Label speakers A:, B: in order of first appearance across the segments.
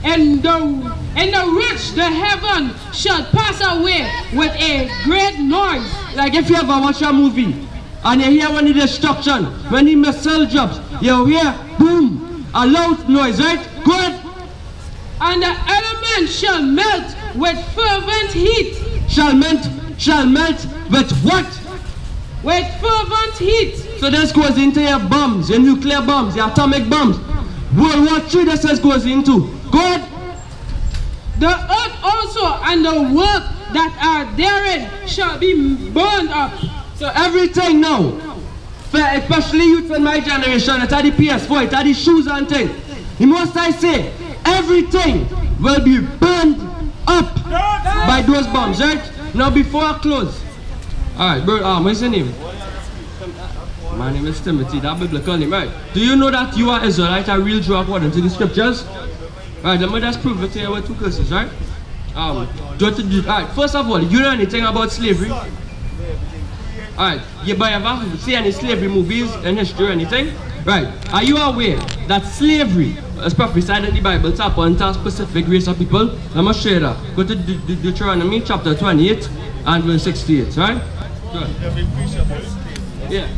A: in the which the heaven shall pass away with a great noise.
B: Like if you ever watch a movie and you hear when the destruction, when the missile drops, you hear boom, a loud noise, right? Good.
A: And the elements shall melt with fervent heat.
B: Shall melt with what?
A: With fervent heat.
B: So this goes into your bombs, your nuclear bombs, your atomic bombs. World War III, this goes into. Good.
A: The earth also and the work that are therein shall be burned up.
B: So everything now, especially youth in my generation, it's at the PS4, it's at the shoes and things. The most I say, everything will be burned up by those bombs, right? Now before I close. Alright, bro, what's your name? My name is Timothy, that biblical name, right? Do you know that you are Israelite, a real Jew according to the scriptures? Right, let me just prove it to you with two curses, right? Alright, first of all, you know anything about slavery? Alright, you ever see any slavery movies in history or anything? Right, are you aware that slavery is prophesied in the Bible to happen to a specific race of people? Let me show you that. Go to Deuteronomy chapter 28 and verse 68, right? Good. Yeah.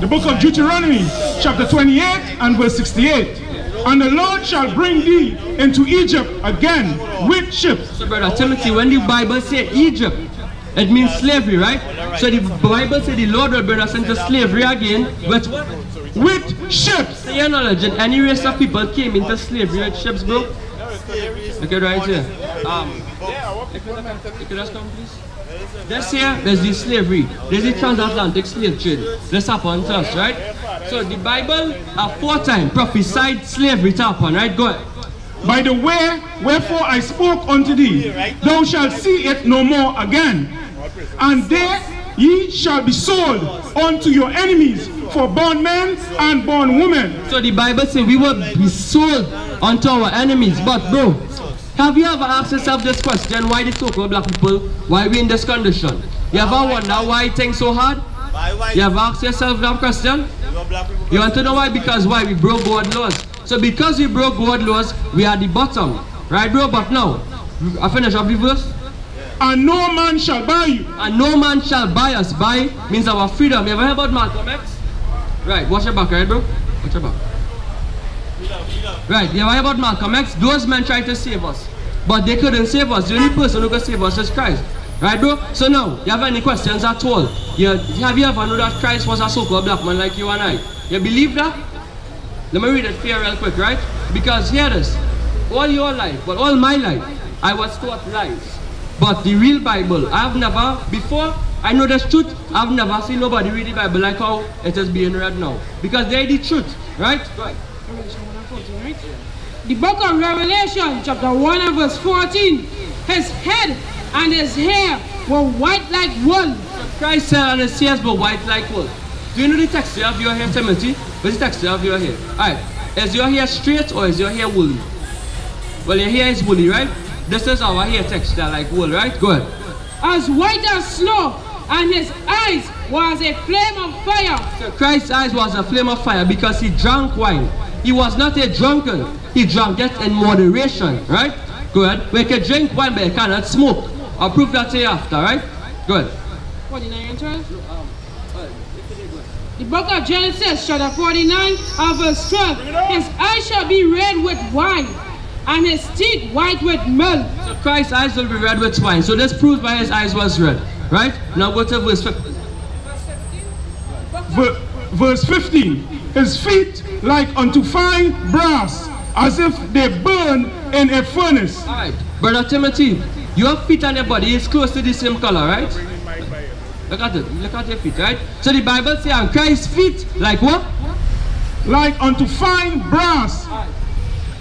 C: The book of Deuteronomy, chapter 28 and verse 68. And the Lord shall bring thee into Egypt again with ships.
B: So brother Timothy, when the Bible says Egypt, it means slavery, right? So the Bible says the Lord will bring us into slavery again with what?
C: With ships.
B: To your knowledge, any race of people came into slavery with ships, bro? Look at right here. You could just come, please. This here, there's the slavery. There's the transatlantic slave trade. This happened to us, right? So the Bible aforetime prophesied slavery to happen, right? Go ahead.
C: By the way, wherefore I spoke unto thee, thou shalt see it no more again. And there ye shall be sold unto your enemies for bondmen and bondwomen.
B: So the Bible says we will be sold unto our enemies. But bro, have you ever asked yourself this question? Why the so-called black people? Why we in this condition? You ever wonder why things so hard? You ever asked yourself that question? You want to know why? Because why? We broke God laws. So because we broke God laws, we are at the bottom. Right, bro? But now, I finish up the verse.
C: And no man shall buy you.
B: And no man shall buy us. Buy means our freedom. You ever heard about Malcolm X? Right, watch your back, right, bro? Watch your back. Right, you ever heard about Malcolm X? Those men tried to save us, but they couldn't save us. The only person who could save us is Christ. Right, bro? So now, you have any questions at all? Have you ever known that Christ was a so-called black man like you and I? You believe that? Let me read it for you real quick, right? Because hear this. All your life, but all my life, I was taught lies. But the real Bible, I've never, before I know this truth, I've never seen nobody read the Bible like how it is being read now. Because they're the truth, right? Right.
A: The book of Revelation, chapter 1 and verse 14. His head and his hair were white like wool.
B: Christ's head and his hairs were white like wool. Do you know the texture of your hair, Timothy? What's the texture of your hair? Alright, is your hair straight or is your hair woolly? Well, your hair is woolly, right? This is our hair texture, like wool, right? Go ahead.
A: As white as snow, and his eyes was a flame of fire.
B: So Christ's eyes was a flame of fire because he drank wine. He was not a drunkard. He drank it in moderation, right? Go ahead. We can drink wine, but you cannot smoke. I'll prove that to you after, right? Go ahead.
A: 49 and 12. The book of Genesis, chapter 49 and verse 12. His eyes shall be red with wine, and his teeth white with milk.
B: So Christ's eyes will be red with wine. So this proves why his eyes was red, right? Now go to verse 15.
C: Verse 15. His feet like unto fine brass, as if they burn in a furnace.
B: Alright, brother Timothy, your feet and your body is close to the same color, right? Look at it. Look at your feet, right? So the Bible says, and Christ's feet like what?
C: Like unto fine brass,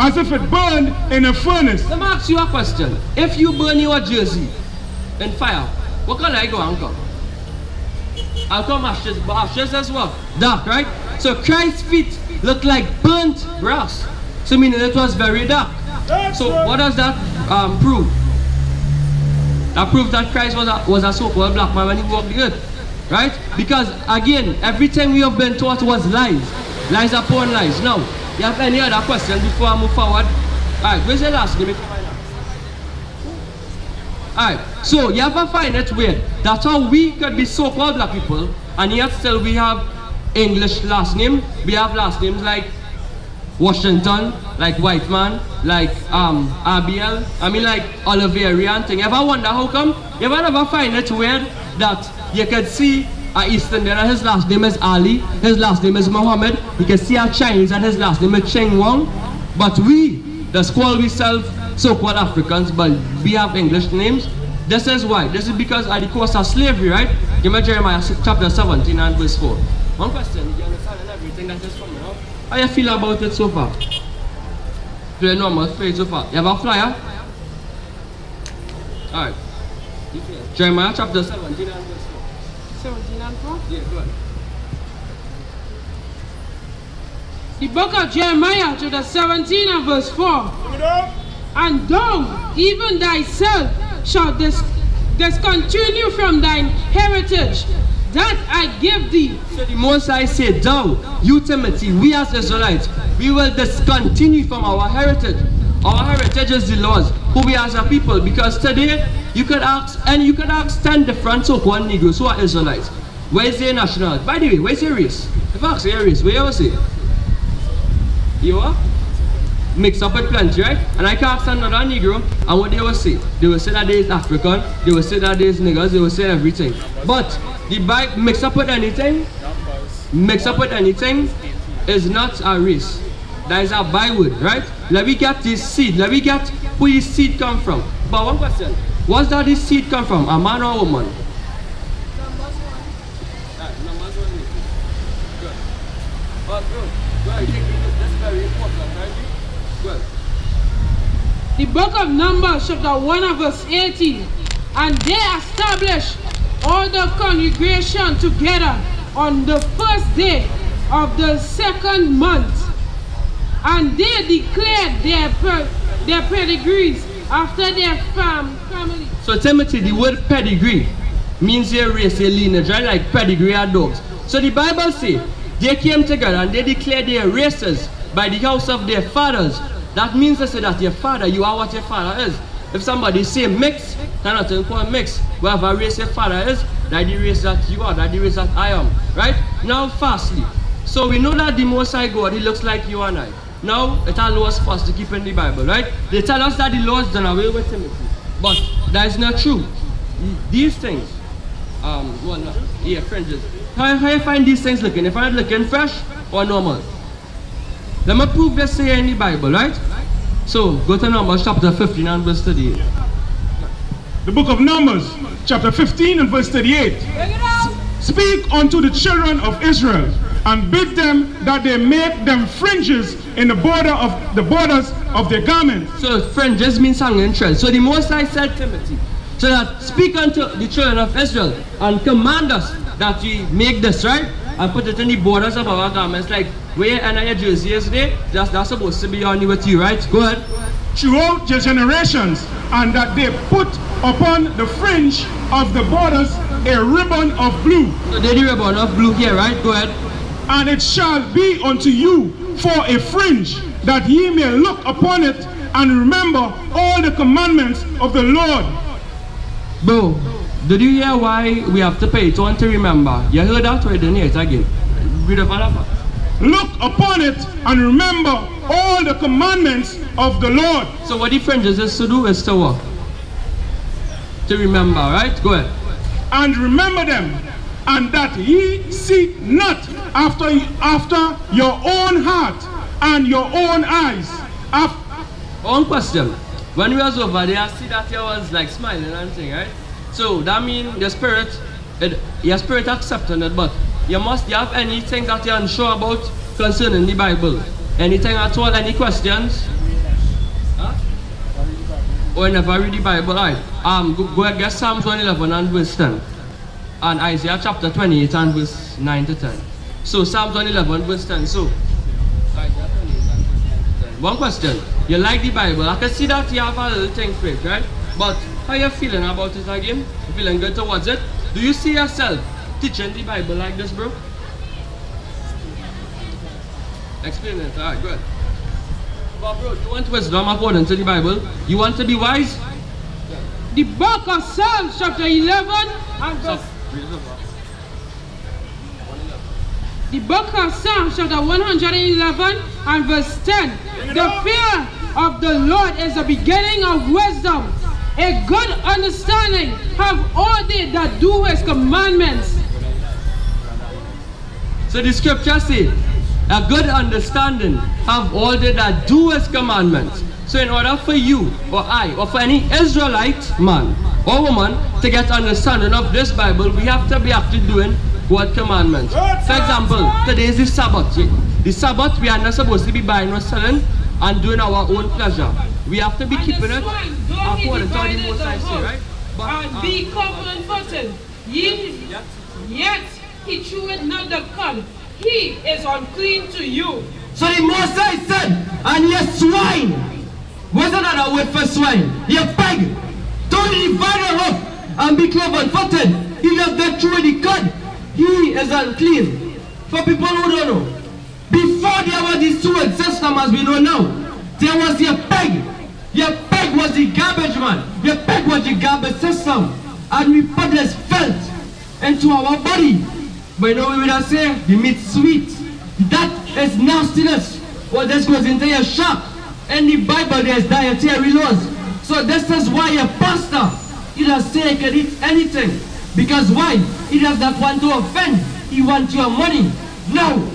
C: as if it burned in a furnace.
B: Let me ask you a question. If you burn your jersey in fire, what color are you going to come? I'll come ashes, but ashes as well. Dark, right? So Christ's feet look like burnt brass. So meaning it was very dark. So what does that prove? That proves that Christ was a so-called black man when he walked the earth. Right? Because again, everything we have been taught was lies. Lies upon lies. Now, You have any other questions before I move forward? Alright, where's your last name? Alright, so you ever find it weird? That's how we could be so-called black people, and yet still we have English last name. We have last names like Washington, like Whiteman, like RBL, I mean like Oliverian thing. You ever wonder how come? You ever find it weird that you could see an Eastern and his last name is Ali, his last name is Muhammad, you can see a Chinese and his last name is Cheng Wang, but we, the squall we self so-called Africans, but we have English names. This is why. This is because at the course of slavery, right? Give me Jeremiah chapter 17 and verse 4. One question, you understand everything that is coming out? How you feel about it so far? Very normal faith so far. You have a flyer? Alright. Jeremiah chapter 17 and verse 4.
A: 17 and 4?
B: Yeah, go ahead.
A: The book of Jeremiah, chapter 17 and verse 4. And thou, even thyself, shalt discontinue from thine heritage, that I give thee.
B: So the Most High said, thou, you Timothy, we as Israelites, we will discontinue from our heritage. Our heritage is the laws, who we as a people. Because today, you could ask 10 different so-called Negroes who are Israelites. Where is their nationality? By the way, where's your race? If I ask your race, where you say? You are? Mixed up with plenty, right? And I can ask another Negro, and what they will say? They will say that they is African, they will say that they is niggers, they will say everything. But the Bible mixed up with anything is not a race. That is a byword, right? Let me get this seed. Let me get where this seed come from. But one question, what's that this seed come from? A man or a woman? Numbers 1. Good. But good. Go ahead, that's very important, right? Good.
A: The book of Numbers, chapter 1 and verse 18. And they established all the congregation together on the first day of the second month. And they declared their pedigrees after their family.
B: So Timothy, the word pedigree means their race, their lineage, right? Like pedigree are dogs. So the Bible says they came together and they declared their races by the house of their fathers. That means to say that your father, you are what your father is. If somebody say mix, they're not called mix. Whatever race your father is, that's the race that you are, that's the race that I am. Right? Now fastly. So we know that the Most High God, he looks like you and I. Now it allows us to keep in the Bible, right? They tell us that the law is done away with Timothy. But that is not true. These things, fringes. How you find these things looking? You find it looking fresh or normal? Let me prove this here in the Bible, right? So, go to Numbers chapter 15 and verse 38.
C: The book of Numbers, chapter 15 and verse 38. Speak unto the children of Israel, and bid them that they make them fringes in the borders of their garments.
B: So, fringes means hanging threads. So, the Most High said Timothy, so that speak unto the children of Israel, and command us that we make this, right? And put it in the borders of our garments, like where and your jersey is there, that's supposed to be on you with you, right? Go ahead.
C: Throughout your generations, and that they put upon the fringe of the borders a ribbon of blue.
B: So they the ribbon of blue here, right? Go ahead.
C: And it shall be unto you for a fringe, that ye may look upon it and remember all the commandments of the Lord.
B: Bro, did you hear why we have to pay it on to remember? You heard that or you didn't hear it again? Read the other part.
C: Look upon it and remember all the commandments of the Lord.
B: So what the fringes is to do is to what? To remember, right? Go ahead.
C: And remember them, and that ye seek not after your own heart and your own eyes.
B: One question. When we was over there, I see that you was like smiling and thing, right? So that means your spirit accepting it, but you have anything that you're unsure about concerning the Bible? Anything at all? Any questions? Huh? Or never read the Bible? Alright. Go get Psalms 111 and verse 10. And Isaiah chapter 28 and verse 9 to 10. So Psalms 111 verse 10. So Isaiah 28 and verse 9 to 10. One question. You like the Bible? I can see that you have a little thing for it, right? But how you feeling about it again? You feeling good towards it? Do you see yourself teaching the Bible like this, bro? Explain it. Alright, good. But bro, you want wisdom according to the Bible? You want to be wise?
A: The book of Psalms chapter 11 and verse... The book of Psalms chapter 111 and verse 10. The fear of the Lord is the beginning of wisdom. A good understanding have all they that do his commandments.
B: So the scripture says, a good understanding have all they that do his commandments. So in order for you or I or for any Israelite man or woman to get understanding of this Bible, we have to be actually doing what commandments. For example, today is the Sabbath. The Sabbath, we are not supposed to be buying or selling and doing our own pleasure. We have to be keeping it according to the Most High say, right?
A: And be covenant-footed. Yet he cheweth not the cud. He is unclean to you.
B: So the Most High said, and ye swine. What's another word for swine? Ye pig. Don't divide the hoof and be cloven-footed. He just get through the cud. He is unclean. For people who don't know, before there was this two-word system as we know now, there was your peg. Your peg was the garbage man. Your peg was the garbage system. And we put this filth into our body. But you know what we would say? The meat sweet. That is nastiness. Well, this goes into your shop. In the Bible, there's dietary laws. So this is why a pastor, he does say he can eat anything. Because why? He does not want to offend. He wants your money. Now,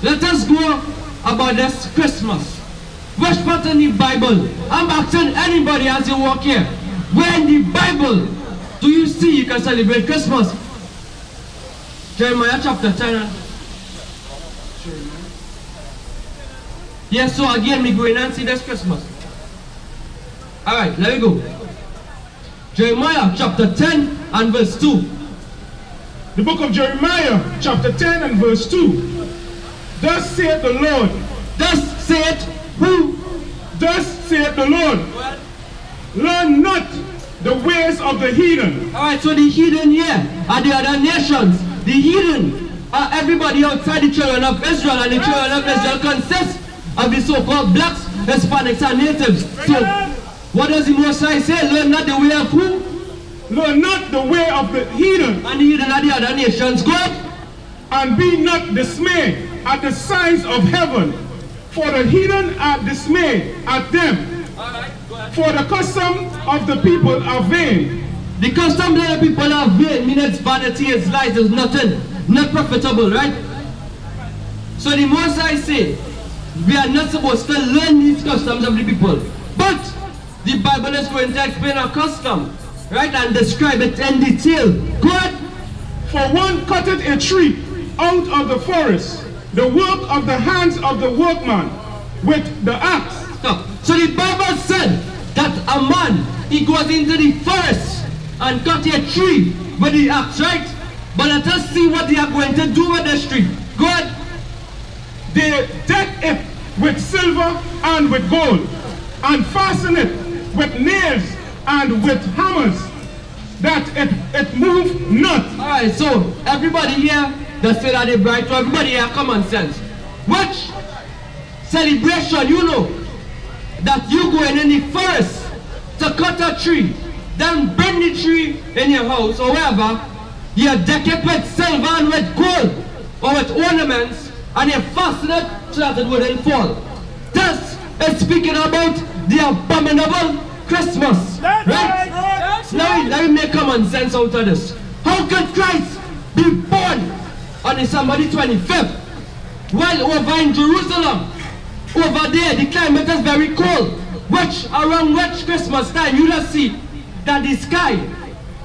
B: let us go about this Christmas. Which part in the Bible? I'm asking anybody as you walk here. Where in the Bible do you see you can celebrate Christmas? Jeremiah chapter 10. Yes, so again, we go in and see this Christmas. Alright, let me go. Jeremiah chapter 10 and verse 2.
C: The book of Jeremiah chapter 10 and verse 2. Thus saith the Lord.
B: Thus saith who?
C: Thus saith the Lord. Learn not the ways of the heathen.
B: Alright, so the heathen here are the other nations. The heathen are everybody outside the children of Israel, and the children of Israel consist of the so-called blacks, Hispanics, and natives. So, what does the Most High say? Learn not the way of who?
C: Learn not the way of the heathen.
B: And the heathen are the other nations. God.
C: And be not dismayed at the signs of heaven, for the heathen are dismayed at them. For the custom of the people are vain.
B: The custom of the people are vain, meaning it's vanity, it's lies, it's nothing, not profitable, right? So the Most High say, we are not supposed to learn these customs of the people. But the Bible is going to explain a custom, right, and describe it in detail. God,
C: for one cutteth a tree out of the forest, the work of the hands of the workman with the axe.
B: Stop. So the Bible said that a man, he goes into the forest and cut a tree with the axe, right? But let us see what they are going to do with this tree. God,
C: they deck it with silver and with gold, and fasten it with nails and with hammers, that it move not.
B: Alright, so everybody here that say that they bright, so everybody here common sense. Which celebration you know that you going in the forest to cut a tree, then burn the tree in your house or wherever, you deck it with silver and with gold or with ornaments, and you fasten it so that it wouldn't fall. This is speaking about the abominable Christmas. Right? Now let me make common sense out of this. How could Christ be born on December the 25th while over in Jerusalem, over there the climate is very cold, around which Christmas time you just see that the sky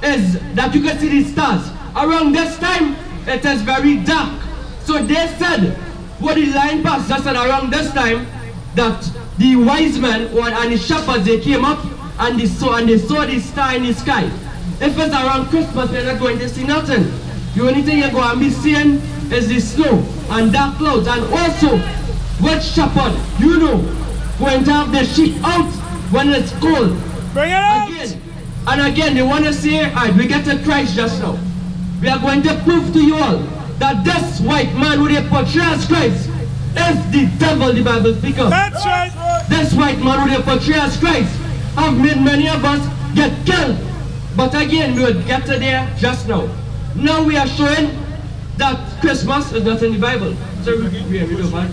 B: is, that you can see the stars. Around this time it is very dark. So they said, what the line pastor said around this time, that the wise men and the shepherds, they came up and they saw the star in the sky. If it's around Christmas, you're not going to see nothing. The only thing you're going to be seeing is the snow and dark clouds. And also, which shepherd, you know, going to have the sheep out when it's cold.
D: Bring it out!
B: Again and again, they want to say, alright, we get to Christ just now. We are going to prove to you all that this white man who they portray as Christ is the devil, the Bible speaks of.
D: That's right!
B: this white man who they portray as Christ have made many of us get killed. But again, we will get to there just now. Now we are showing that Christmas is not in the Bible. So read over.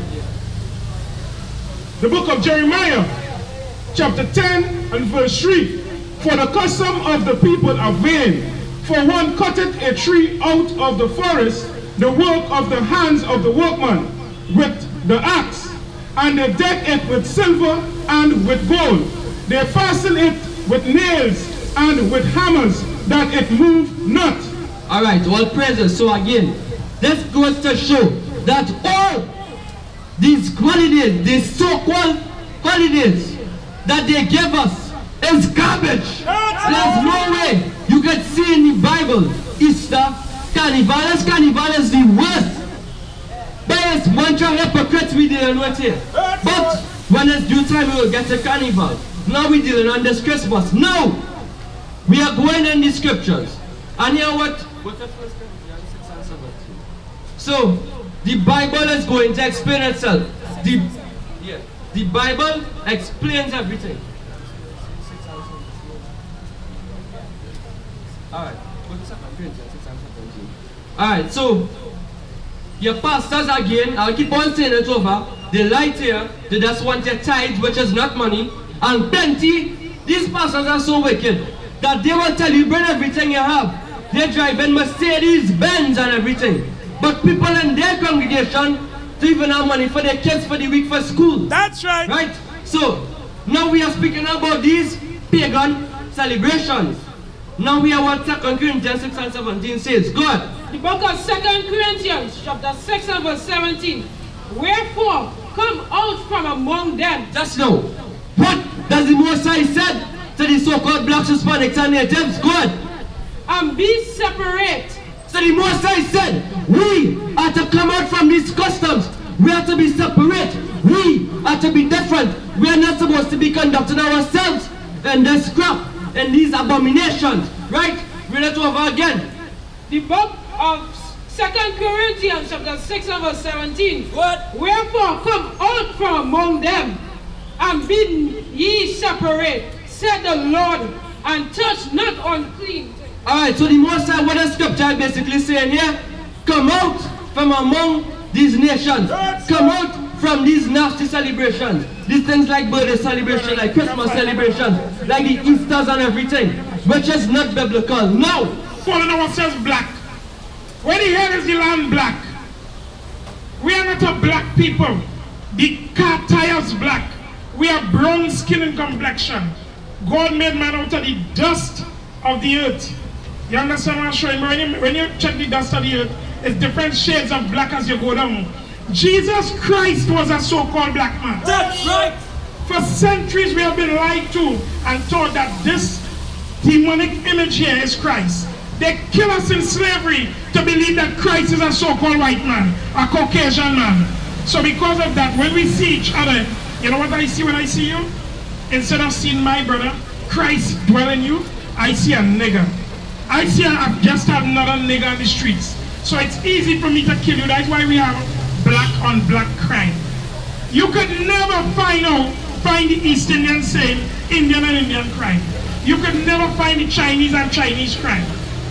C: The book of Jeremiah, chapter 10 and verse 3. For the custom of the people are vain. For one cutteth a tree out of the forest, the work of the hands of the workman, with the axe, and they deck it with silver and with gold. They fasten it with nails and with hammers, that it move not.
B: Alright, all praises. So again, this goes to show that all these qualities, these so-called qualities that they give us is garbage. There's no way you can see in the Bible Easter, Carnival is the worst. Biased, bunch of hypocrites we dealing with here. But when it's due time, we will get to Carnival. Now we're dealing on this Christmas. Now, we are going in the scriptures. And here what the first Corinthians 6 and 17. So, the Bible is going to explain itself. The Bible explains everything. Alright, alright, so your pastors again, I'll keep on saying it over, they lie to you, they just want your tithe, which is not money, and plenty. These pastors are so wicked that they will tell you bring everything you have. They're driving Mercedes, Benz and everything. But people in their congregation don't even have money for their kids for the week for school.
D: That's right.
B: Right? So, now we are speaking about these pagan celebrations. Now we are what 2 Corinthians 6 and 17 says. Go ahead.
A: The book of 2 Corinthians, chapter 6 and verse 17. Wherefore, come out from among them.
B: Just now, what does the Most High said to the so-called blacks, Hispanics and natives? Go ahead.
A: And be separate.
B: So the Most High said, we are to come out from these customs. We are to be separate. We are to be different. We are not supposed to be conducting ourselves in this crap, in these abominations. Right? Read it over again.
A: The book of 2 Corinthians, chapter 6 and verse 17.
D: What?
A: Wherefore, come out from among them, and be ye separate, said the Lord, and touch not unclean.
B: Alright, so the Most High, what the scripture is basically saying here, come out from among these nations. Come out from these nasty celebrations. These things like birthday celebration, like Christmas celebration, like the Easters and everything, which is not biblical. Now,
C: Calling ourselves black. When the hair is the land black, we are not a black people. The car tires black. We are brown skin and complexion. God made man out of the dust of the earth. You understand what I'm showing? When you check the dust of the earth, it's different shades of black as you go down. Jesus Christ was a so-called black man.
D: That's right.
C: For centuries we have been lied to and taught that this demonic image here is Christ. They kill us in slavery to believe that Christ is a so-called white man, a Caucasian man. So because of that, when we see each other, you know what I see when I see you? Instead of seeing my brother, Christ dwell in you, I see a nigger. I've just had another nigger on the streets. So it's easy for me to kill you. That's why we have black on black crime. You could never find the East Indian saying Indian and Indian crime. You could never find the Chinese and Chinese crime.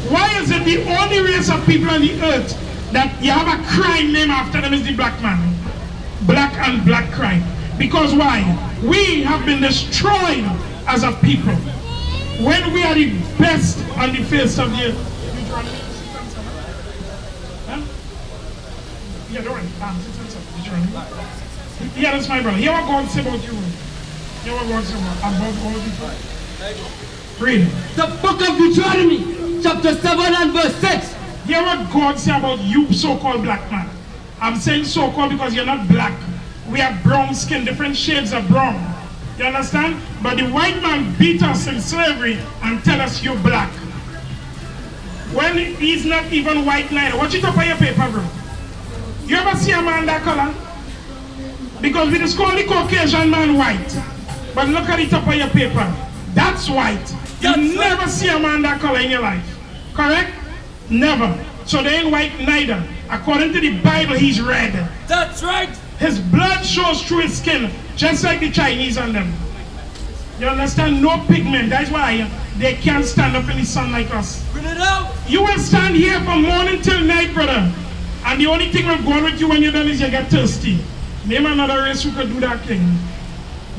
C: Why is it the only race of people on the earth that you have a crime name after them is the black man? Black and black crime. Because why? We have been destroyed as a people. When we are the best on the face of the earth. Huh? Yeah, don't worry. Yeah, that's my brother. Hear what God said about you. Hear what God said about all people. Read.
B: the book of Deuteronomy, chapter 7 and verse 6.
C: Hear what God said about you, so-called black man. I'm saying so-called because you're not black. We have brown skin, different shades of brown. You understand? But the white man beat us in slavery and tell us you're black. When he's not even white neither. Watch it up on your paper, bro. You ever see a man that color? Because we just call the Caucasian man white. But look at it up on your paper. That's white. You never see a man that color in your life. Correct? Never. So they ain't white neither. According to the Bible, he's red.
D: That's right.
C: His blood shows through his skin. Just like the Chinese and them. You understand? No pigment. That's why they can't stand up in the sun like us.
B: Bring it out.
C: You will stand here from morning till night, brother. And the only thing will go on with you when you're done is you get thirsty. Name another race who could do that thing.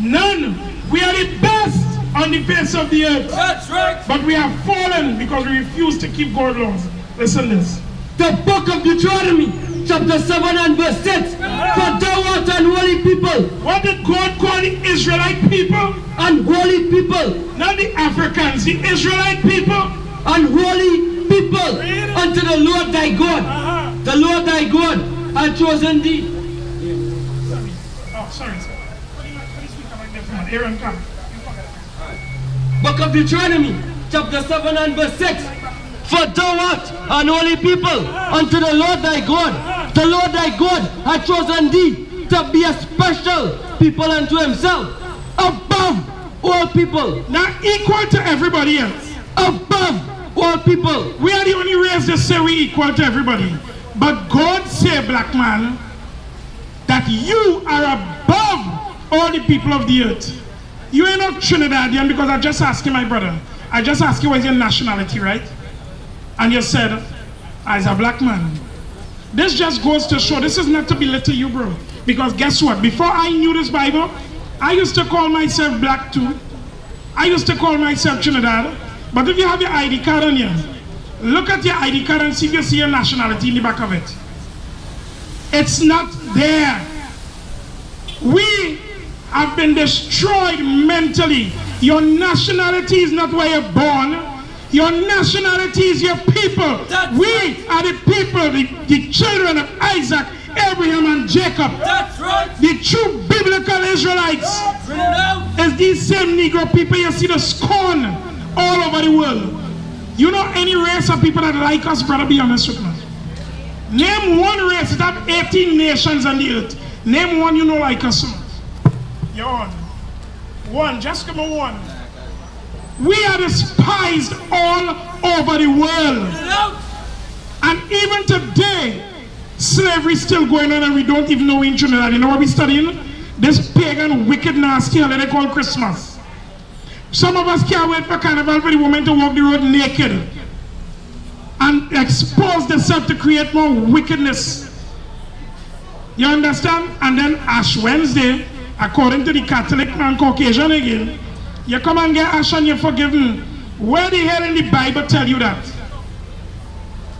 C: None. We are the best on the face of the earth.
B: That's right.
C: But we have fallen because we refuse to keep God's laws. Listen this.
B: The book of Deuteronomy, chapter 7 and verse 6. For thou art unholy people.
C: What did God call the Israelite people?
B: Unholy people.
C: Not the Africans, the Israelite people.
B: Unholy people unto the Lord thy God. The Lord thy God hath chosen thee.
C: Sorry. Oh, sorry, sir. What do you speak like that from? Aaron, come.
B: Book of Deuteronomy, chapter 7 and verse 6. For thou art unholy people unto the Lord thy God. The Lord thy God hath chosen thee to be a special people unto himself, above all people.
C: Not equal to everybody else.
B: Above all people.
C: We are the only race that say we equal to everybody. But God say, black man, that you are above all the people of the earth. You ain't not Trinidadian, because I just asked you, my brother. I just asked you what's your nationality, right? And you said, as a black man. This just goes to show, this is not to belittle you, bro. Because guess what? Before I knew this Bible, I used to call myself black too. I used to call myself Trinidad. But if you have your ID card on you, look at your ID card and see if you see your nationality in the back of it. It's not there. We have been destroyed mentally. Your nationality is not where you're born. Your nationality is your people. We are the people, the children of Isaac, Abraham, and Jacob.
B: That's right.
C: The true biblical Israelites. It's these same Negro people you see the scorn all over the world. You know any race of people that like us, brother? Be honest with me. Name one race that have 18 nations on the earth. Name one you know like us. You're on. One, just come on one. We are despised all over the world. And even today, slavery is still going on and we don't even know in Trinidad. You know what we're studying? This pagan, wicked, nasty holiday called Christmas. Some of us can't wait for carnival for the women to walk the road naked and expose themselves to create more wickedness. You understand? And then Ash Wednesday, according to the Catholic and Caucasian again, you come and get ash and you're forgiven. Where the hell in the Bible tell you that?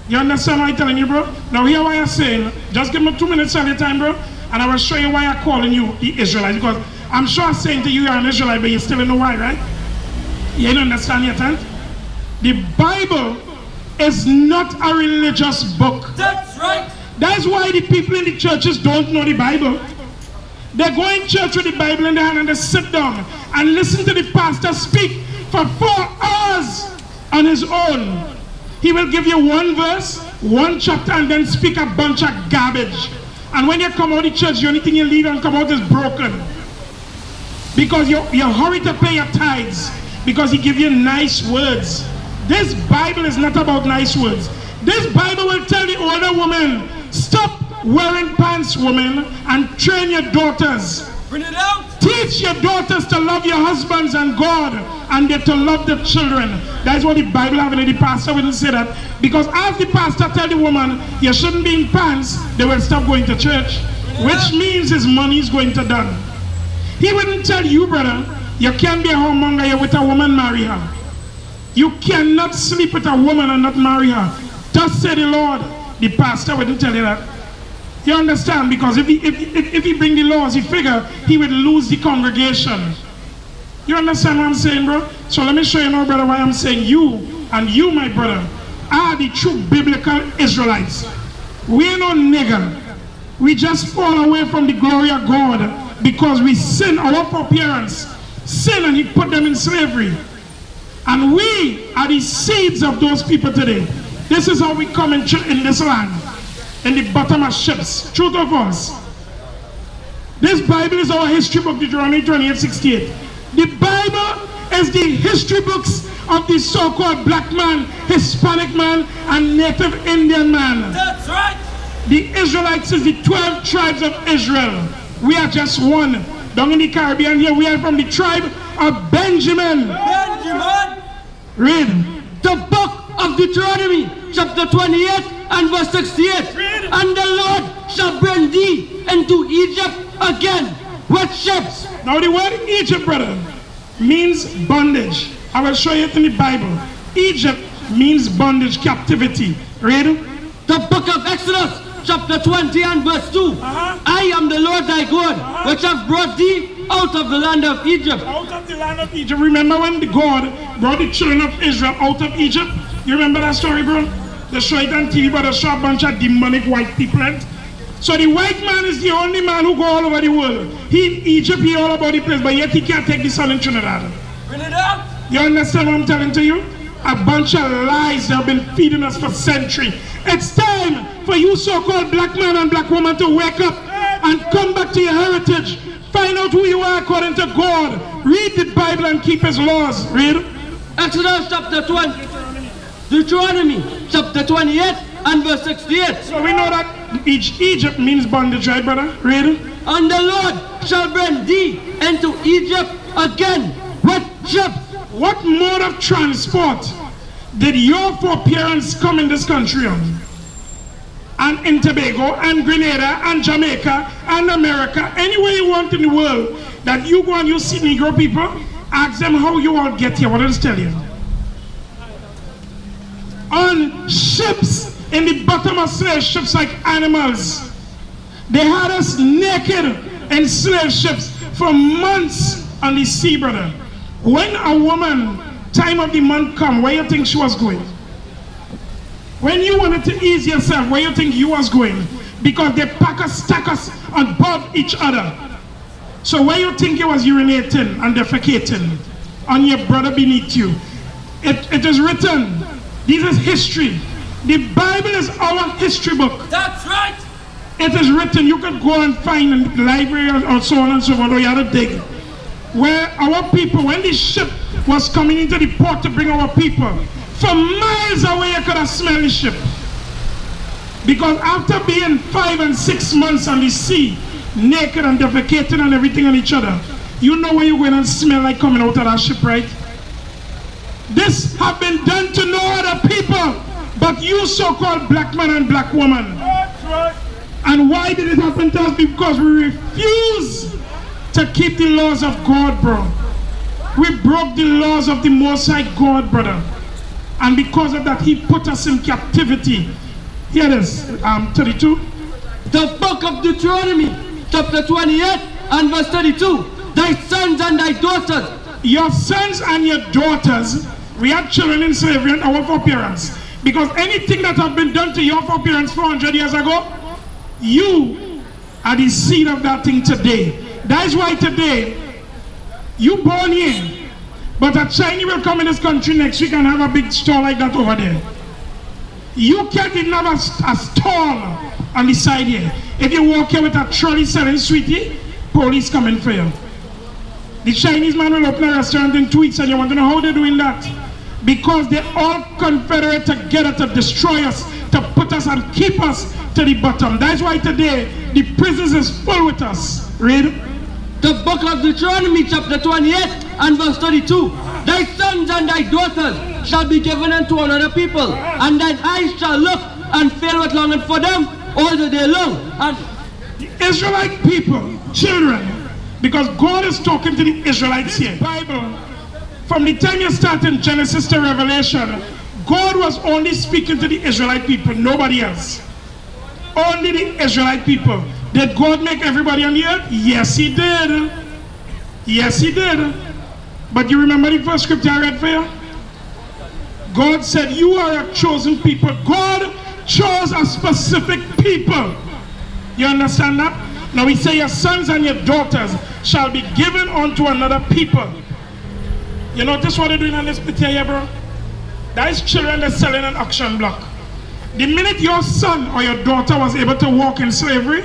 C: You understand what I'm telling you, bro? Now hear what I'm saying. Just give me 2 minutes of your time, bro, and I will show you why I'm calling you the Israelites. Because I'm sure I'm saying to you you're an Israelite, but you still don't know why, right? You don't understand yet, huh? The Bible is not a religious book.
B: That's right.
C: That's why the people in the churches don't know the Bible. They go in church with the Bible in their hand and they sit down and listen to the pastor speak for 4 hours on his own. He will give you one verse, one chapter, and then speak a bunch of garbage. And when you come out of the church, the only thing you leave and come out is broken. Because you hurry to pay your tithes. Because he give you nice words. This Bible is not about nice words. This Bible will tell the older woman, stop wearing pants, women, and train your daughters.
B: Bring it out.
C: Teach your daughters to love your husbands and God, and they to love the children. That's what the Bible have, and the pastor wouldn't say that. Because as the pastor tell the woman, you shouldn't be in pants, they will stop going to church. Which means his money is going to done. He wouldn't tell you, brother, you can't be a homemonger, you're with a woman, marry her. You cannot sleep with a woman and not marry her. Thus said the Lord. The pastor wouldn't tell you that. You understand? Because if he bring the laws, he figure he would lose the congregation. You understand what I'm saying, bro? So let me show you now, brother, why I'm saying you and you, my brother, are the true biblical Israelites. We ain't no nigger. We just fall away from the glory of God because we sin. Our foreparents sin and he put them in slavery. And we are the seeds of those people today. This is how we come in this land. In the bottom of ships. Truth or false? This Bible is our history book, Deuteronomy 28:68. The Bible is the history books of the so-called black man, Hispanic man, and Native Indian man.
B: That's right.
C: The Israelites is the 12 tribes of Israel. We are just one. Down in the Caribbean here, we are from the tribe of Benjamin.
B: Benjamin.
C: Read.
B: The book of Deuteronomy, chapter 28 and verse 68.
C: Read.
B: And the Lord shall bring thee into Egypt again with ships.
C: Now the word Egypt, brother, means bondage. I will show you it in the Bible. Egypt means bondage, captivity. Read.
B: The book of Exodus, chapter 20 and verse 2. I am the Lord thy God, which have brought thee out of the land of Egypt.
C: Out of the land of Egypt. Remember when God brought the children of Israel out of Egypt? You remember that story, bro? They show it on TV, but they show a bunch of demonic white people. So the white man is the only man who go all over the world. He in Egypt, he all about the place, but yet he can't take the sun in Trinidad.
B: Trinidad?
C: You understand what I'm telling to you? A bunch of lies that have been feeding us for centuries. It's time for you so-called black man and black woman to wake up and come back to your heritage. Find out who you are according to God. Read the Bible and keep his laws. Read.
B: Exodus chapter 20. Deuteronomy chapter 28 and verse 68.
C: So we know that Egypt means bondage, right, brother? Read.
B: And the Lord shall bring thee into Egypt again with ships.
C: What mode of transport did your foreparents come in this country on? And in Tobago, and Grenada, and Jamaica, and America, anywhere you want in the world, that you go and you see Negro people, ask them how you all get here. What does it tell you? On ships, in the bottom of slave ships like animals. They had us naked in slave ships for months on the sea, brother. When a woman, time of the month come, where you think she was going? When you wanted to ease yourself, where you think you was going? Because they pack us, stack us above each other. So where you think you was urinating and defecating on your brother beneath you? It is written. This is history. The Bible is our history book.
B: That's right.
C: It is written. You can go and find in the library or so on and so on, or you have to dig. Where our people, when the ship was coming into the port to bring our people, for miles away you could have smelled the ship. Because after being 5 and 6 months on the sea, naked and defecating and everything on each other, you know where you're going and smell like coming out of that ship, right? This have been done to no other people but you so-called black man and black woman.
B: That's right.
C: And why did it happen to us? Because we refuse to keep the laws of God, bro. We broke the laws of the Most High God, brother. And because of that, he put us in captivity. Here it is, 32.
B: The book of Deuteronomy, chapter 28 and verse 32. Thy sons and thy daughters.
C: Your sons and your daughters, we had children in slavery and our foreparents. Because anything that have been done to your foreparents 400 years ago, you are the seed of that thing today. That is why today, you born here, but a Chinese will come in this country next week and have a big store like that over there. You can't even have a stall on the side here. If you walk here with a trolley selling sweetie, police coming for you. The Chinese man will open a restaurant in 2 weeks and you want to know how they're doing that? Because they all confederate together to destroy us, to put us and keep us to the bottom. That's why today the prisons is full with us. Read.
B: The book of Deuteronomy chapter 28 and verse 32. Thy sons and thy daughters shall be given unto another people, and thine eyes shall look and fail with longing for them all the day long. And
C: the Israelite people, children, because God is talking to the Israelites here. Bible, from the time you start in Genesis to Revelation, God was only speaking to the Israelite people, nobody else. Only the Israelite people. Did God make everybody on the earth? Yes, he did. Yes, he did. But you remember the first scripture I read for you? God said, you are a chosen people. God chose a specific people. You understand that? Now we say your sons and your daughters shall be given unto another people. You notice what they're doing on this picture here, bro? That is children that's selling an auction block. The minute your son or your daughter was able to walk in slavery,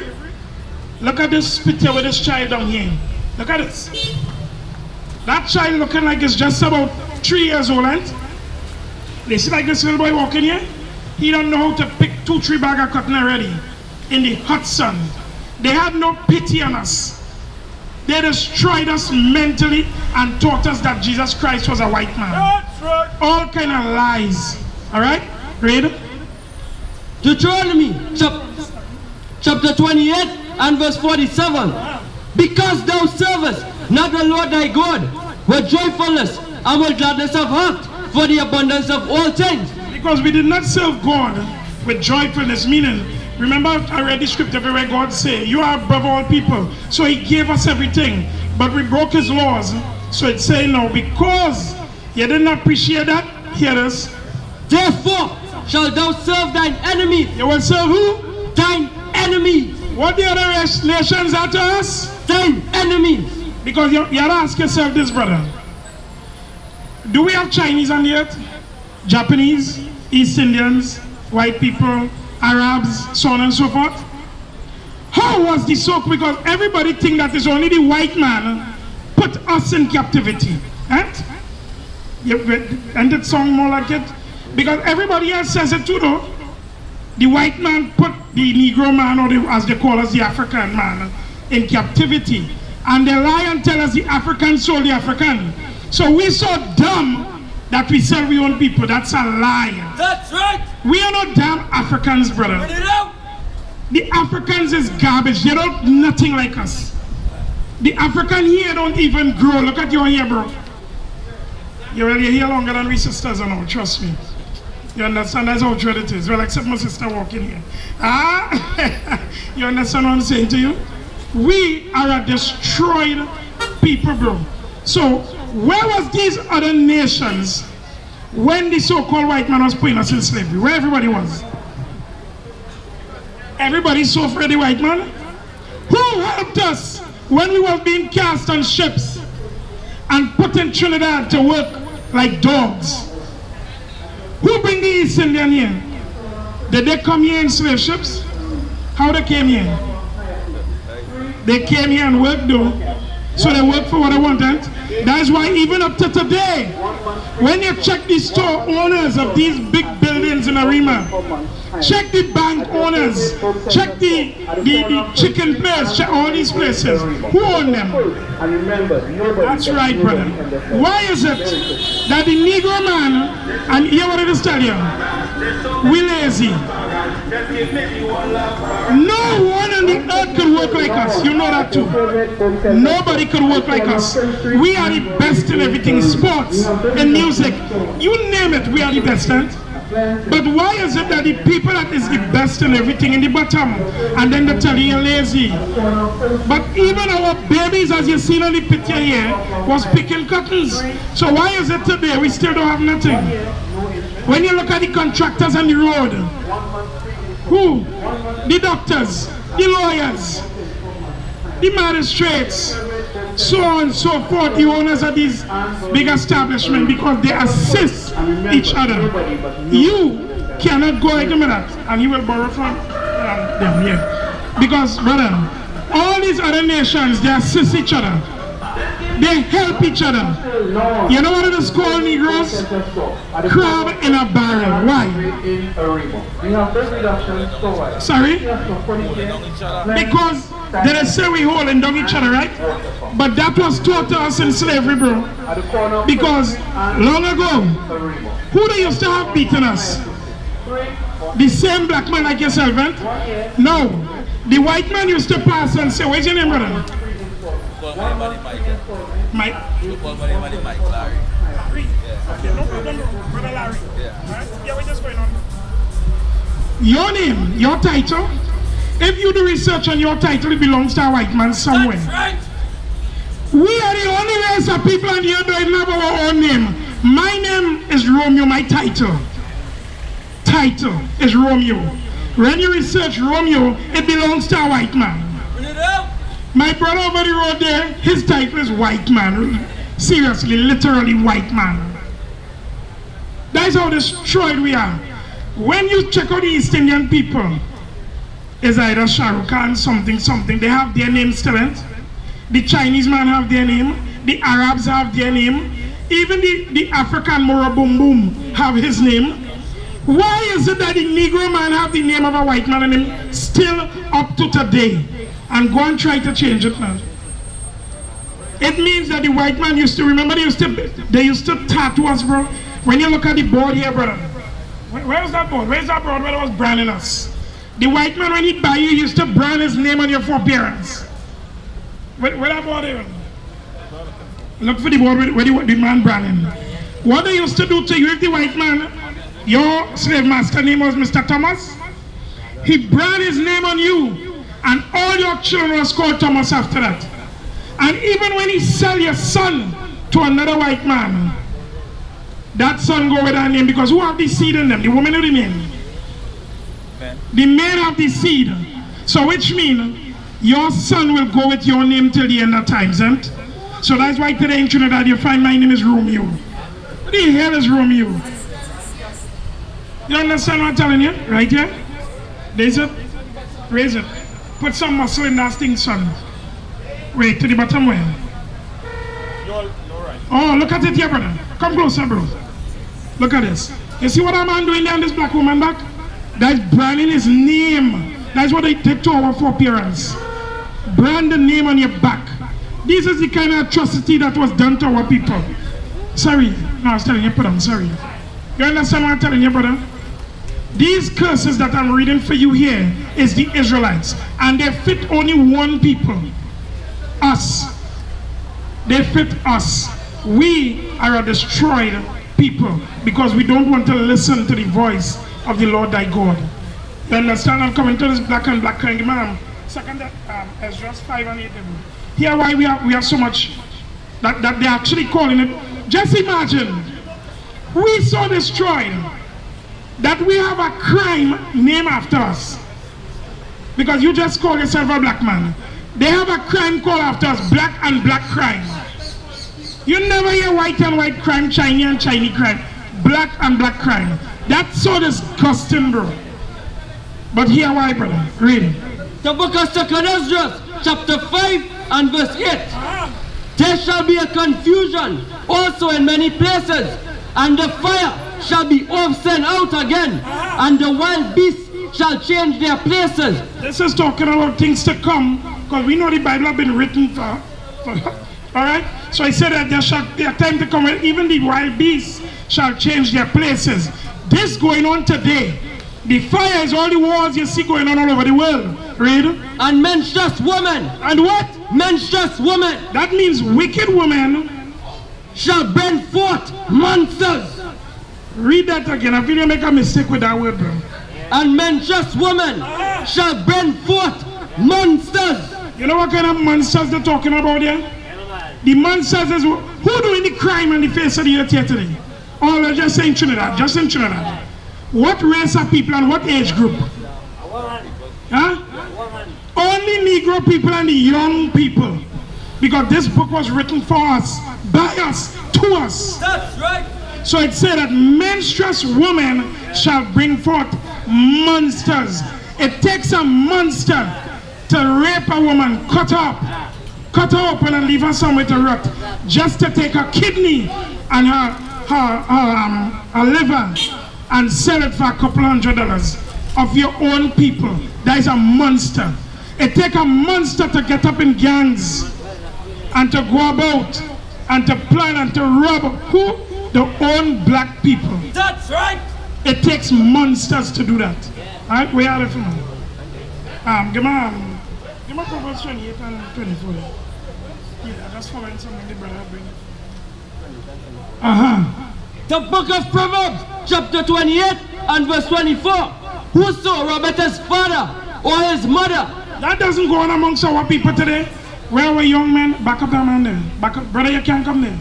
C: look at this picture with this child down here. Look at this. That child looking like it's just about 3 years old, right? They see like this little boy walking here? He don't know how to pick 2-3 bags of cotton already in the hot sun. They had no pity on us. They destroyed us mentally and taught us that Jesus Christ was a white man.
D: That's right.
C: All kind of lies. Alright? Read.
B: Deuteronomy chapter 28 and verse 47. Because thou servest not the Lord thy God with joyfulness and with gladness of heart for the abundance of all things.
C: Because we did not serve God with joyfulness, meaning, remember I read the scripture where God say, you are above all people. So he gave us everything, but we broke his laws. So it's saying now, because you didn't appreciate that, hear this.
B: Therefore shalt thou serve thine enemy.
C: You will serve who?
B: Thine enemy.
C: What the other nations are to us?
B: Thine enemies.
C: Because you have to ask yourself this, brother. Do we have Chinese on the earth? Japanese, East Indians, white people, Arabs, so on and so forth? How was this so? Because everybody think that it's only the white man put us in captivity. Right? And that song more like it? Because everybody else says it too though. The white man put the Negro man, or as they call us, the African man, in captivity. And they lie and tell us the African sold the African. So we're so dumb that we sell our own people. That's a lie.
D: That's right.
C: We are not damn Africans, brother.
D: Put it out.
C: The Africans is garbage. They don't nothing like us. The African here don't even grow. Look at your hair, bro. You're here longer than we sisters and all, trust me. You understand? That's how true it is. Well, except my sister walking here. Ah, you understand what I'm saying to you? We are a destroyed people, bro. So, where was these other nations when the so-called white man was putting us in slavery? Where everybody was? Everybody's so afraid of the white man. Who helped us when we were being cast on ships and put in Trinidad to work like dogs? Who bring the East Indian here? Did they come here in slave ships? How they came here? They came here and worked though. So they work for what they wanted. That is why even up to today, when you check the store owners of these big buildings in Arima, check the bank owners, check the chicken place, check all these places. Who own them? That's right, brother. Why is it that the Negro man, and hear what it is tell you, we lazy. No one on the earth could work like us. You know that too. Nobody could work like us. We are the best in everything, sports and music. You name it, we are the best at. But why is it that the people that is the best in everything in the bottom, and then they tell you you're lazy? But even our babies, as you see on the picture here, was picking cottons. So why is it today we still don't have nothing? When you look at the contractors on the road, who? The doctors, the lawyers, the magistrates, so on and so forth, the owners of these big establishments, because they assist each other. You cannot go into that, and you will borrow from them here. Because, brother, all these other nations, they assist each other. They help each other. You know what it is called, Negroes? Crab in a barrel. Why? Sorry? Because they say we holding down each other, right? But that was taught to us in slavery, bro. Because long ago, who they used to have beaten us? The same black man like yourself, right? No. The white man used to pass and say, what's your name, brother? Mike.
D: Larry.
C: Okay, no problem, brother Larry. Yeah, we're just going on. Your name, your title. If you do research on your title, it belongs to a white man somewhere.
D: That's right.
C: We are the only race of people on the earth that have our own name. My name is Romeo, my title. Title is Romeo. When you research Romeo, it belongs to a white man.
D: Bring it out.
C: My brother over the road there, his title is white man. Seriously, literally white man. That's how destroyed we are. When you check out the East Indian people, it's either Shah Rukh Khan, something, they have their name still. The Chinese man have their name, the Arabs have their name, even the African Mora Boom Boom have his name. Why is it that the Negro man have the name of a white man and him still up to today? And go and try to change it now. It means that the white man used to, remember they used to tattoo us, bro. When you look at the board here, brother. Where's that board? Where's that board where it was branding us? The white man, when he buy you, used to brand his name on your foreparents. Where that board is? Look for the board where the man branding. What they used to do to you if the white man, your slave master name was Mr. Thomas, he brand his name on you, and all your children was called Thomas after that. And even when he sell your son to another white man, that son go with that name, because who have the seed in them? The woman or the man? The men have the seed. So which means your son will go with your name till the end of times, ain't? So that's why today in Trinidad you find my name is Romeo. What the hell is Romeo? You understand what I'm telling you? Right here? Raise it. Raise it. Put some muscle in that thing, son. Wait, to the bottom where? You're right. Oh, look at it here, brother. Come closer, bro. Look at this. You see what a man doing there on this black woman back? That's branding his name. That's what they take to our foreparents. Brand the name on your back. This is the kind of atrocity that was done to our people. Sorry. No, I was telling you, put on. Sorry. You understand what I'm telling you, brother? These curses that I'm reading for you here is the Israelites. And they fit only one people. Us. They fit us. We are a destroyed people because we don't want to listen to the voice of the Lord thy God. You understand? I'm coming to this black and black kind man. Second, Ezra 5 and 8. Here why we have so much that they're actually calling it. Just imagine, we so destroyed that we have a crime named after us. Because you just call yourself a black man. They have a crime called after us, black and black crime. You never hear white and white crime, Chinese and Chinese crime. Black and black crime. That's so disgusting, bro. But here why, brother? Read it.
B: The book of 2nd Ezra, chapter 5 and verse 8. There shall be a confusion also in many places, and the fire shall be sent out again, and the wild beasts shall change their places.
C: This is talking about things to come, because we know the Bible has been written for alright? So he said that there shall be a time to come when even the wild beasts shall change their places. This going on today. The fire is all the wars you see going on all over the world. Read.
B: And menstruous women.
C: And what?
B: Menstruous women.
C: That means wicked women
B: shall bring forth monsters.
C: Read that again. I feel you make a mistake with that word, bro.
B: And menstruous women shall bring forth monsters.
C: You know what kind of monsters they're talking about here? The monsters is who doing the crime on the face of the earth here today? Oh, just in Trinidad. Just in Trinidad. What race of people and what age group? Huh? Only Negro people and the young people. Because this book was written for us, by us, to us.
B: That's right.
C: So it said that menstruous women shall bring forth monsters. It takes a monster to rape a woman, cut her open and leave her somewhere to rot, just to take her kidney and her liver and sell it for a couple $100 of your own people. That is a monster. It takes a monster to get up in gangs and to go about and to plan and to rob who? The own black people.
B: That's right.
C: It takes monsters to do that. Alright, where are they from? Give me Proverbs 28 and 24. Yeah, just following something the brother bring.
B: The book of Proverbs, chapter 28 and verse 24. Whoso robbeth his father or his mother.
C: That doesn't go on amongst our people today. Where are we, young men? Back up that man there. Back up. Brother, you can't come there.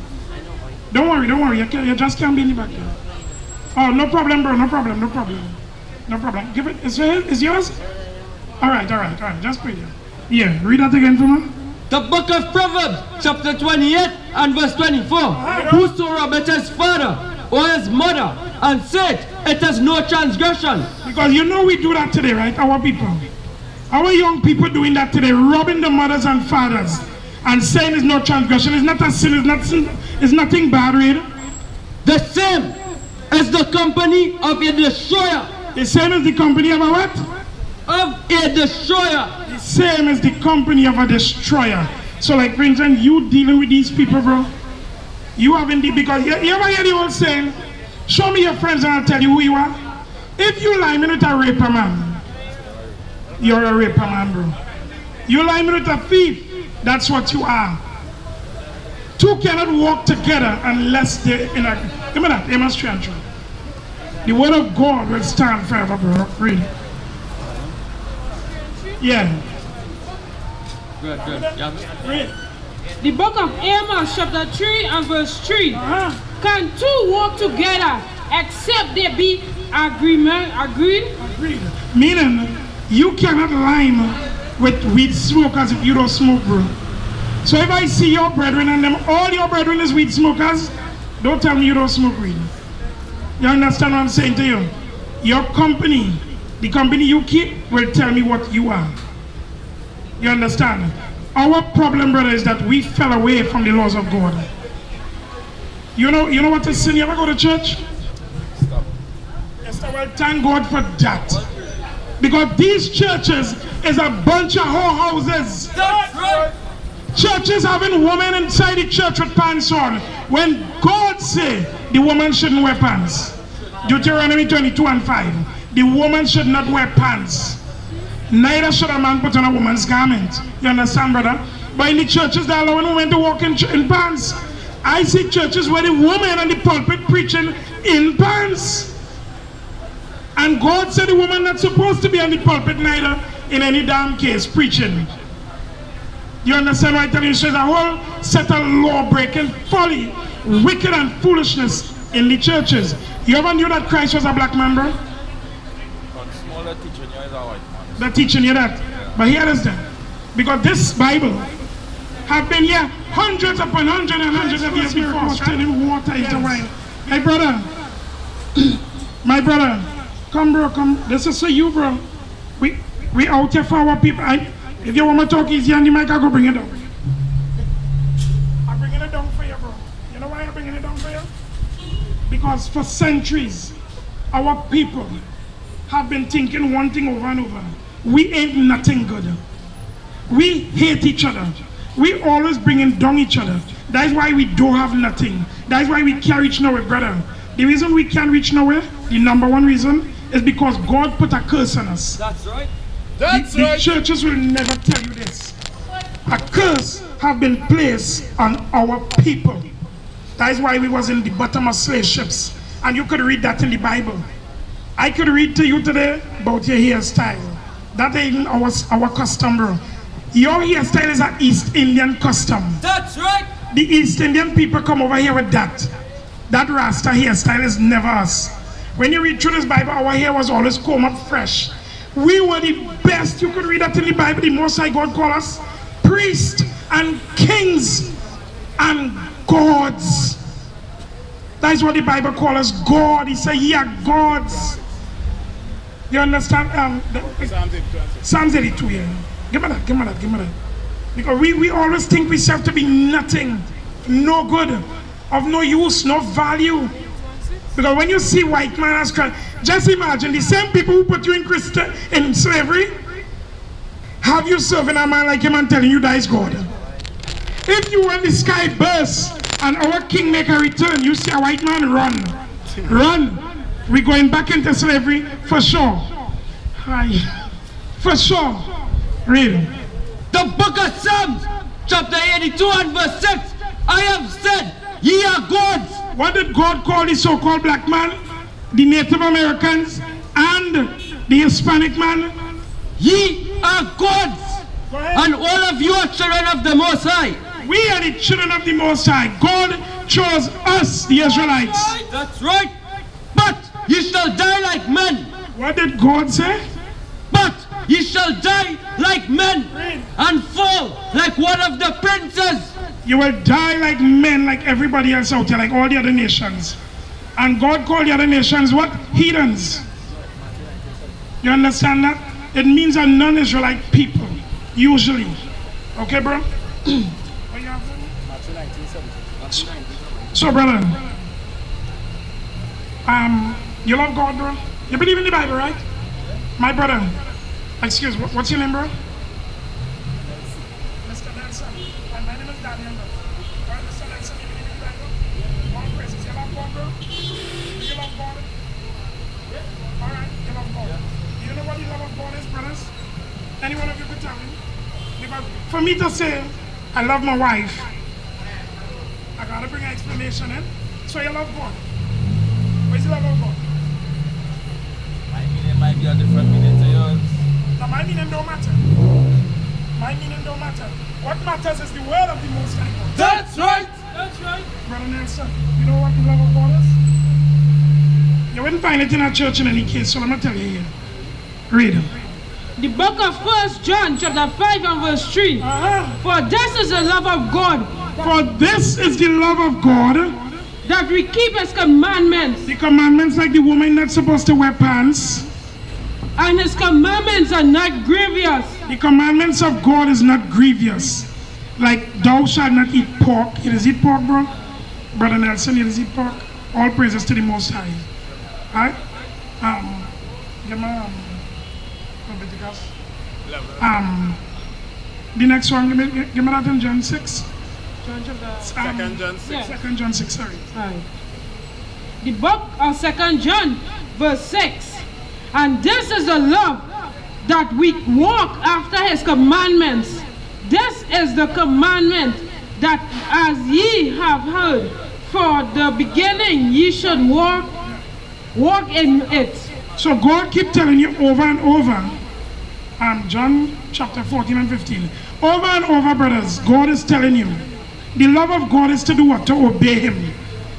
C: Don't worry. You just can't be in the back there. Oh, no problem, bro. No problem. Give it. Is yours? All right. Just put it. Yeah, read that again for me.
B: The book of Proverbs, chapter 28 and verse 24. Whoso robbeth his father or his mother and said, it is no transgression.
C: Because you know we do that today, right? Our people. Our young people doing that today, robbing the mothers and fathers and saying it's no transgression. It's not a sin, it's nothing bad, right?
B: The same as the company of a destroyer.
C: The same as the company of a what?
B: Of a destroyer.
C: The same as the company of a destroyer. So like, for instance, you dealing with these people, bro. You haven't, because you ever hear the old saying, show me your friends and I'll tell you who you are. If you lie me with a raper man, you're a raper man, bro. You lie me with a thief, that's what you are. Two cannot walk together unless they're in a, give me that, Amos 3 and 3. The word of God will stand forever, bro. Read. Yeah.
B: Good. Yeah.
C: Read.
A: The book of Amos, chapter 3 and verse 3. Can two walk together except they be agreed?
C: Agreed. Meaning, you cannot line with weed smokers if you don't smoke, bro. So if I see your brethren and them, all your brethren is weed smokers, don't tell me you don't smoke weed. You understand what I'm saying to you? Your company, the company you keep, will tell me what you are. You understand? Our problem, brother, is that we fell away from the laws of God. You know what is sin? You ever go to church? Yes, well, thank God for that. Because these churches is a bunch of whorehouses.
B: That's right.
C: Churches having women inside the church with pants on. When God say the woman shouldn't wear pants. Deuteronomy 22 and 5. The woman should not wear pants. Neither should a man put on a woman's garment. You understand, brother? But in the churches, they're allowing women to walk in pants. I see churches where the woman on the pulpit preaching in pants. And God said the woman not supposed to be on the pulpit neither in any damn case preaching. You understand what I tell you? There's a whole set of law-breaking folly, wicked and foolishness in the churches. You ever knew that Christ was a black man, bro? They're teaching you that. But here is that. Because this Bible have been here hundreds upon hundreds and hundreds of years before, turning water into wine. My brother, come bro, come. This is for you, bro. We out here for our people. If you want to talk easy on the mic, I'll go bring it down. I'm bringing it down for you, bro. You know why I'm bringing it down for you? Because for centuries, our people have been thinking one thing over and over. We ain't nothing good. We hate each other. We always bringing down each other. That's why we don't have nothing. That's why we can't reach nowhere, brother. The reason we can't reach nowhere, the number one reason, is because God put a curse on us.
B: That's right.
C: The churches will never tell you this. A curse have been placed on our people. That is why we was in the bottom of slave ships. And you could read that in the Bible. I could read to you today about your hairstyle. That ain't our custom, bro. Your hairstyle is an East Indian custom.
B: That's right.
C: The East Indian people come over here with that. That Rasta hairstyle is never us. When you read through this Bible, our hair was always combed up fresh. We were the best. You could read that in the Bible. The Most High God called us priests and kings and gods. That is what the Bible calls us, God. He said, ye are gods. You understand? Psalms 82, yeah. Give me that. Because we always think we have to be nothing, no good, of no use, no value. Because when you see white man as Christ, just imagine the same people who put you in slavery, have you serving a man like him and telling you that is God. If you when the sky bursts and our king make a return, you see a white man run. We're going back into slavery for sure. For sure. Read.
B: The book of Psalms, chapter 82 and verse 6. I have said, ye are gods.
C: What did God call the so-called black man, the Native Americans, and the Hispanic man?
B: Ye are gods. And all of you are children of the Most High.
C: We are the children of the Most High. God chose us, the Israelites.
B: That's right. But ye shall die like men.
C: What did God say?
B: But ye shall die like men and fall like one of the princes.
C: You will die like men, like everybody else out there, like all the other nations. And God called the other nations what? Heathens. You understand that? It means a non-Israelite people, usually. Okay, bro? So, brother, you love God, bro? You believe in the Bible, right? My brother, excuse me, what's your name, bro? Mr. Nelson.
E: for me to say, I love my wife, I gotta bring an explanation in. So you love God. Where's the love of God?
D: My meaning might be a different meaning to yours.
E: Now my meaning don't matter. My meaning don't matter. What matters is the word of the Most High God.
A: That's right. That's right.
E: Brother Nelson, you know what the love of God is? You wouldn't find it in our church in any case, so I'm gonna tell you here. Read it.
A: The book of 1 John chapter 5 and verse 3. For this is the love of God.
E: For this is the love of God.
A: That we keep his commandments.
E: The commandments like the woman that's supposed to wear pants.
A: And his commandments are not grievous.
E: The commandments of God is not grievous. Like thou shalt not eat pork. You does eat pork, bro? Brother Nelson, you does eat pork? All praises to the Most High. Alright? Give me Leviticus. The next one, give me that in John 6.
A: John chapter
C: 2 John 6.
A: yeah.
E: 2 John 6, sorry.
A: Right. The book of 2 John verse 6. And this is the love that we walk after his commandments. This is the commandment that as ye have heard for the beginning ye should walk in it.
E: So God keep telling you over and over. John chapter 14 and 15. Over and over, brothers, God is telling you. The love of God is to do what? To obey him.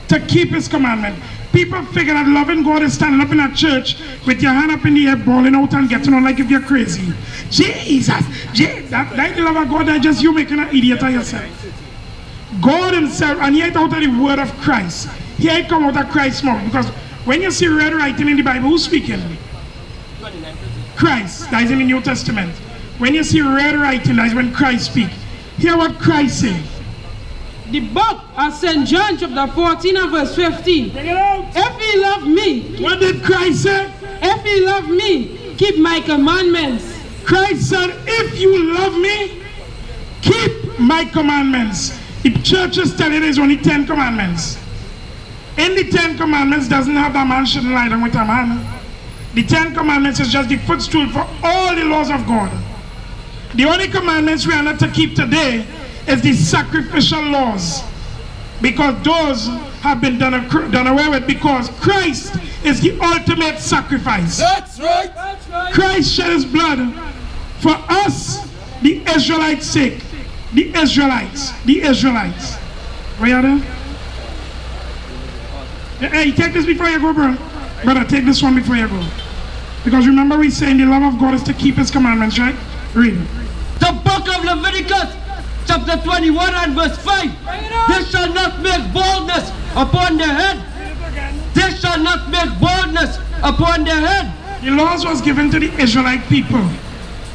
E: To keep his commandment. People figure that loving God is standing up in a church with your hand up in the air, bawling out and getting on like if you're crazy. Jesus! That the love of God, that's just you making an idiot of yourself. God himself, and he ain't out of the word of Christ. He ain't come out of Christ's mouth. Because when you see red writing in the Bible, who's speaking? Christ. That is in the New Testament. When you see red writing, that is when Christ speaks. Hear what Christ says.
A: The book of St. John chapter 14 and verse 15.
E: Bring it out.
A: If ye love me,
E: What did Christ say?
A: if ye love me, keep my commandments.
E: Christ said, if you love me, keep my commandments. The church is telling there's only 10 commandments. In the 10 commandments doesn't have that man shouldn't lie down with a man. The 10 commandments is just the footstool for all the laws of God. The only commandments we are not to keep today is the sacrificial laws, because those have been done away with, because Christ is the ultimate sacrifice.
D: That's right. That's right.
E: Christ shed his blood for us, the Israelites' sake. The Israelites. Where are they? Hey, take this before you go, bro. Brother, take this one before you go. Because remember we saying the love of God is to keep his commandments, right? Read it.
B: The book of Leviticus, chapter 21 and verse 5. They shall not make boldness upon their head. They shall not make boldness upon their head.
E: The laws was given to the Israelite people.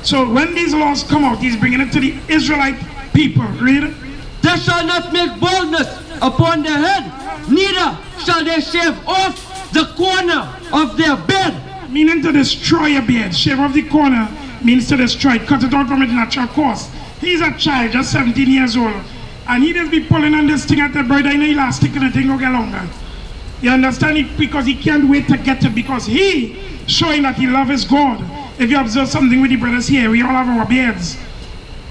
E: So when these laws come out, he's bringing it to the Israelite people. Read it.
B: They shall not make boldness upon their head, neither shall they shave off the corner of their beard.
E: Meaning to destroy a beard. Shave off the corner means to destroy. Cut it out from its natural course. He's a child, just 17 years old. And he just be pulling on this thing at the brother in the elastic and the thing will get longer. You understand it? Because he can't wait to get it. Because he showing that he loves his God. If you observe something with the brothers here, we all have our beards.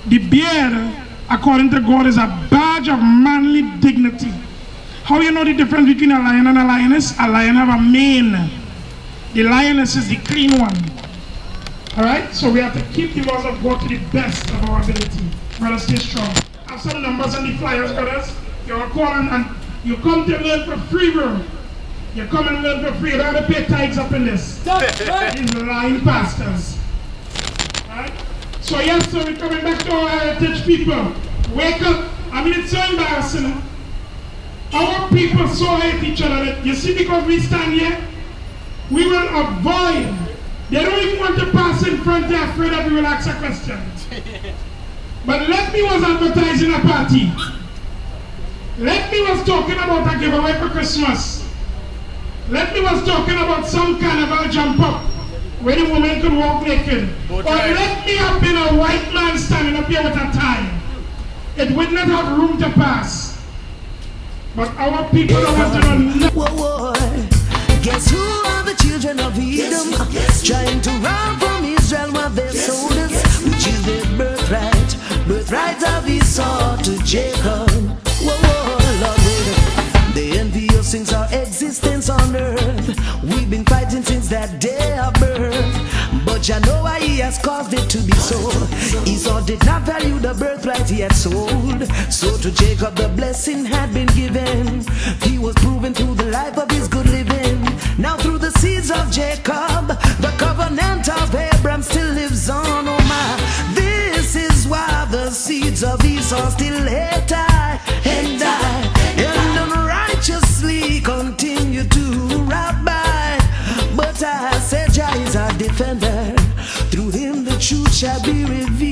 E: The beard, according to God, is a badge of manly dignity. How you know the difference between a lion and a lioness? A lion have a mane. The lioness is the clean one. Alright? So we have to keep the laws of God to the best of our ability. Brothers, stay strong. I have some numbers on the flyers, brothers. You're calling and you come to learn for free, bro. You come and learn for free. You don't have to pay tithes up in this. These lying pastors. Alright? So yes, so we're coming back to our heritage people. Wake up. I mean, it's so embarrassing. Our people so hate each other that, you see, because we stand here, we will avoid. They don't even want to pass in front, they're afraid that we will ask a question. But Let Me was advertising a party. Let Me was talking about a giveaway for Christmas. Let Me was talking about some carnival jump up where the woman could walk naked. Or let me have been a white man standing up here with a tie. It would not have room to pass. But our people don't want to know.
F: Whoa. Guess who are the children of Edom? Trying to run from Israel while they're soldiers, which is their birthright. Jacob. Whoa, whoa, Lord, wait. They envy us since our existence on earth. We've been fighting since that day of birth. But you know why he has caused it to be so. Esau did not value the birthright he had sold. So to Jacob the blessing had been given. He was proven through the life of his good living. Now through the seeds of Jacob, the covenant of Abraham still lives on. Oh my, this is why the seeds of Esau still hate I and I, and unrighteously continue to rout by. But I said Jah is our defender. Through him the truth shall be revealed.